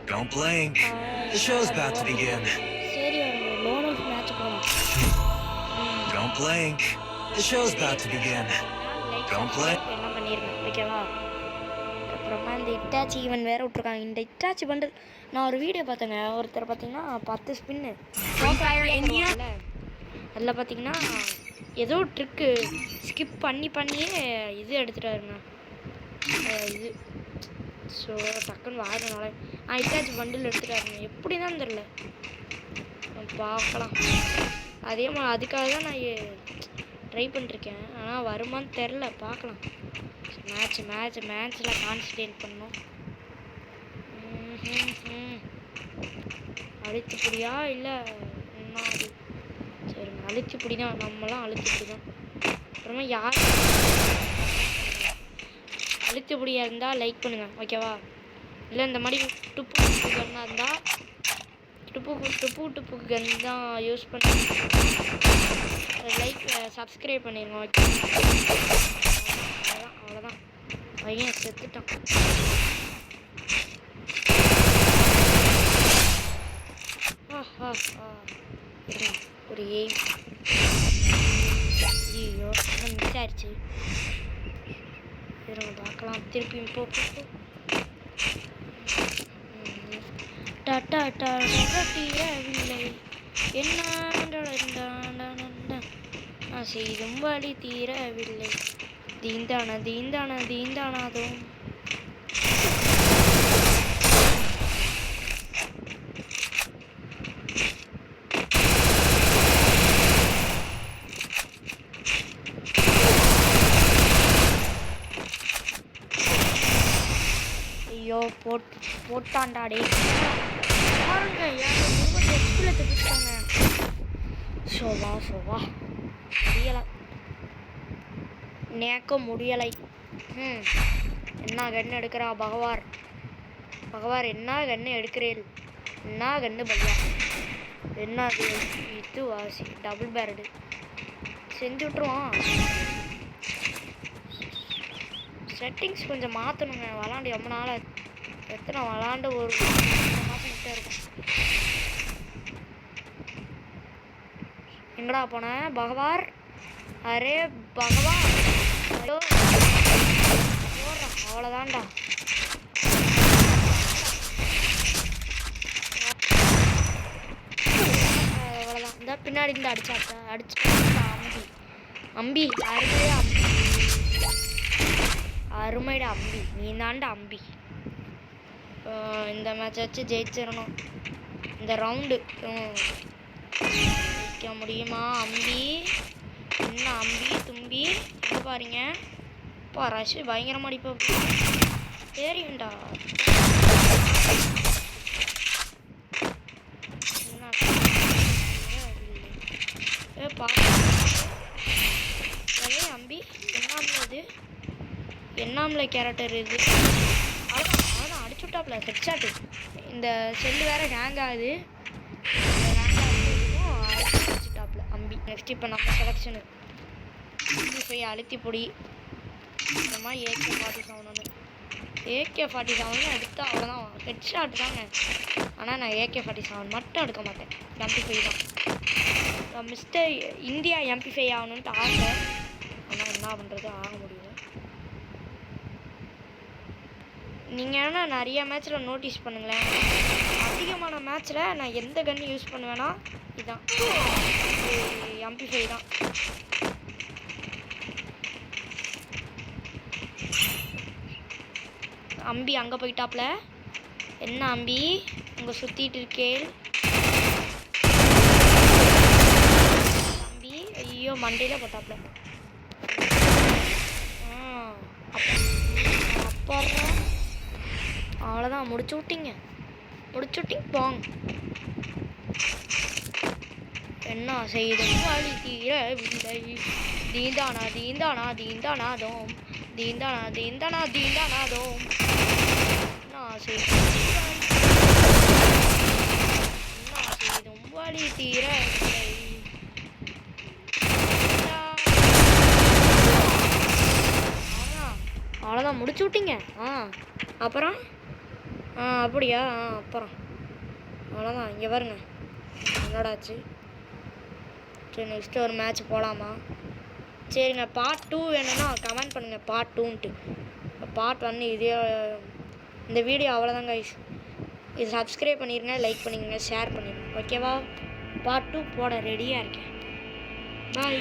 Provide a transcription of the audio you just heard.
Don't blink. The show's about to begin. சரி ஒரு loan of match போகலாம். Don't blink. The show's about to begin. Don't blink. என்ன பண்ணிருக்கேன் ஓகேவா? அப்புறமா இந்த இட்டாச்சி ஈவென்ட் வேற விட்டுருக்காங்க. இந்த இட்டாச்சி பண்டில் நான் ஒரு வீடியோ பார்த்தேங்க. ஒருத்தர் பார்த்தீங்கன்னா 10 ஸ்பின்னு அதில் பார்த்தீங்கன்னா ஏதோ ட்ரிக்கு ஸ்கிப் பண்ணியே இது எடுத்துட்டாருங்க. இது ஸோ டக்குன்னு வாங்கினால இட்டாச்சி பண்டில் எடுத்துட்டாருங்க. எப்படி தான் தெரில, பார்க்கலாம். அதே மாதிரி அதுக்காக தான் நான் ட்ரை பண்ணிருக்கேன். ஆனால் வருமானு தெரில, பார்க்கலாம். மேட்ச்சில் கான்சன்ட்ரேட் பண்ணணும். அழுத்துப்படியா இல்லை என்ன அது? சரிங்க, அழுத்துப்படி தான். நம்மளாம் அழுத்துப்படி தான். அப்புறமா யார் அழுத்துப்படியாக இருந்தால் லைக் பண்ணுங்கள் ஓகேவா? இல்லை இந்த மாதிரி டுப்பு கன்னாக இருந்தால் டுப்பு கன் தான் யூஸ் பண்ணி லைக் சப்ஸ்கிரைப் பண்ணிடுங்க ஓகே? அவ்வளோதான். பையன் செத்துட்டான். ஒரு எய்ம். ஐயோ மிஸ் ஆயிடுச்சு. இருங்க பார்க்கலாம். திருப்பியும் போ. தீரவில்லை என்ன செய்தும் வழி தீரவில்லை. தீந்தானாதும் ஐயோ போட்டாண்டாடே பாருங்க. எடுத்துட்டாங்க. சோவா முடியலை, நேக்க முடியலை. என்ன கன்று எடுக்கிறா பகவார் என்ன கன்று எடுக்கிறேன்? என்ன கன்று பையா? என்ன இது வாசி டபுள் பேரடு செஞ்சு விட்ருவோம். செட்டிங்ஸ் கொஞ்சம் மாற்றணுங்க. விளாண்டு ரொம்ப நாள் எத்தனை விளாண்டு ஒரு மாதம் கிட்டே இருக்கும். எங்கடா போன பகவார்? அரே பகவான், ஐயோ அவ்வளோதான்டா. அவ்வளோதான். இந்த பின்னாடி இருந்து அடிச்சுட்டா அம்பி அருமைடா அம்பி. நீ தாண்டா அம்பி. இந்த மேட்ச் வச்சு ஜெயிச்சிடணும். இந்த ரவுண்டு ஜெயிக்க முடியுமா அம்பி? என்ன அம்பி தும்பி இப்போ பாருங்க. இப்போ ரஷ் பயங்கரமாக அடிப்போம். தெரியும்டா. அம்பி என்னாம்ல கேரக்டர் இது. அவ்வளோதான் அடிச்சுட்டாப்ல ஹெட்ஷாட்டு. இந்த செல்லு வேறு ஹேங் ஆகுது. அடிச்சுட்டாப்ல அம்பி. நெக்ஸ்ட் இப்போ நம்ம செலெக்ஷனு போய் அழுத்தி பொடி. அப்புறமா AK-47 எடுத்து அவ்வளோதான் ஹெட்ஷாட் தாங்க. ஆனால் நான் AK-47 மட்டும் எடுக்க மாட்டேன். MP5 தான். மிஸ்டர் இந்தியா MP5 ஆகணுன்ட்டு ஆசை. ஆனால் என்ன பண்ணுறது, ஆக முடியல. நீங்கள் வேணா நிறைய மேட்ச்சில் நோட்டீஸ் பண்ணுங்களேன். அதிகமான மேட்ச்சில் நான் எந்த கன்று யூஸ் பண்ணுவேன்னா இதுதான், MP5 தான். அம்பி அங்கே போயிட்டாப்ல. என்ன அம்பி அங்கே சுற்றிட்டு இருக்கேள் அம்பி? ஐயோ மண்டையில் போட்டாப்ல. அப்போ அவ்வளோதான், முடிச்சு விட்டீங்க போங்க. என்ன செய்தும் வழி தீரவில்லை. தீந்தானாதோம் நான் செய்தும் வழி தீரவில்லை. அவ்வளோதான் முடிச்சு விட்டீங்க. அப்புறம் அப்படியா அப்புறம் அவ்வளோதான். இங்கே பாருங்க என்னடாச்சு. சரி நெக்ஸ்ட்டு ஒரு மேட்ச் போகலாமா? சரிங்க, பார்ட் 2 வேணும்னா கமெண்ட் பண்ணுங்கள் பார்ட் 2ன்ட்டு. பார்ட் 1 இதே இந்த வீடியோ அவ்வளோதாங்க. இது சப்ஸ்கிரைப் பண்ணிடுங்க, லைக் பண்ணிடுங்க, ஷேர் பண்ணிடுங்க. ஓகேவா? பார்ட் 2 போட ரெடியாக இருக்கேன். பாய்.